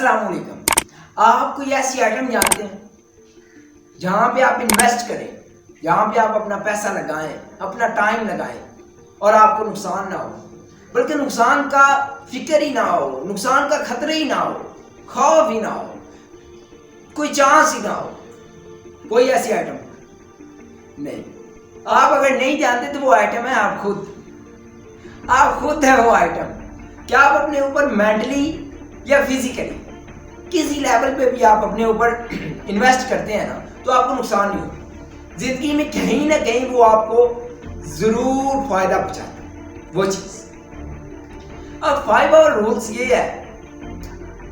السلام علیکم. آپ کوئی ایسی آئٹم جانتے ہیں جہاں پہ آپ انویسٹ کریں، جہاں پہ آپ اپنا پیسہ لگائیں، اپنا ٹائم لگائیں اور آپ کو نقصان نہ ہو، بلکہ نقصان کا فکر ہی نہ ہو، نقصان کا خطرہ ہی نہ ہو، خوف ہی نہ ہو، کوئی چانس ہی نہ ہو؟ کوئی ایسی آئٹم نہیں. آپ اگر نہیں جانتے تو وہ آئٹم ہے آپ خود ہے وہ آئٹم. کیا آپ اپنے اوپر مینٹلی یا فزیکلی کسی لیول پہ بھی آپ اپنے اوپر انویسٹ کرتے ہیں نا تو آپ کو نقصان نہیں ہوتا. زندگی میں کہیں نہ کہیں وہ آپ کو ضرور فائدہ پہنچاتا ہے وہ چیز. اب 5 اور رولز یہ ہے،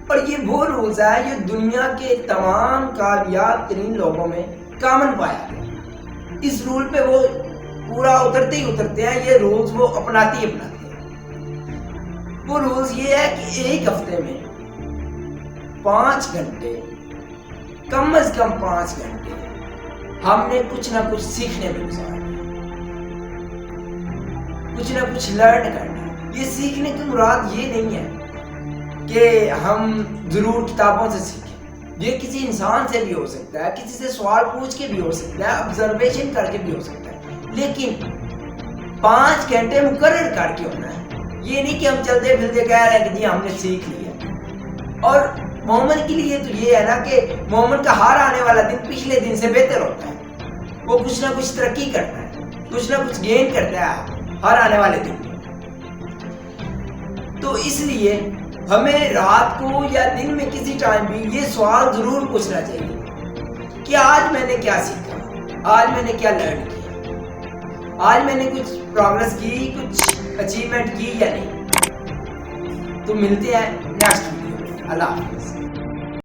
اور یہ وہ رولز ہے یہ دنیا کے تمام کامیاب ترین لوگوں میں کامن پایا گیا. اس رول پہ وہ پورا اترتے ہیں، یہ رولز وہ اپناتے ہیں. وہ رولز یہ ہے کہ ایک ہفتے میں 5 گھنٹے، کم از کم 5 گھنٹے ہم نے کچھ نہ کچھ سیکھنے میں گزارنا، کچھ نہ کچھ لرن کرنا. یہ سیکھنے کی مراد یہ نہیں ہے کہ ہم ضرور کتابوں سے سیکھیں. یہ کسی انسان سے بھی ہو سکتا ہے، کسی سے سوال پوچھ کے بھی ہو سکتا ہے، آبزرویشن کر کے بھی ہو سکتا ہے، لیکن 5 گھنٹے مقرر کر کے ہونا ہے. یہ نہیں کہ ہم چلتے پھرتے کہہ رہے ہیں کہ جی ہم نے سیکھ لیا. اور مومن کے لیے تو یہ ہے نا کہ مومن کا ہر آنے والا دن پچھلے دن سے بہتر ہوتا ہے. وہ کچھ نہ کچھ ترقی کرتا ہے، کچھ نہ کچھ گین کرتا ہے ہر آنے والے دن. تو اس لیے ہمیں رات کو یا دن میں کسی ٹائم بھی یہ سوال ضرور پوچھنا چاہیے کہ آج میں نے کیا سیکھا، آج میں نے کیا لرن کیا، آج میں نے کچھ پروگرس کی، کچھ اچیومنٹ کی یا نہیں. تو ملتے ہیں نیکسٹ ویڈیو میں. اللہ حافظ.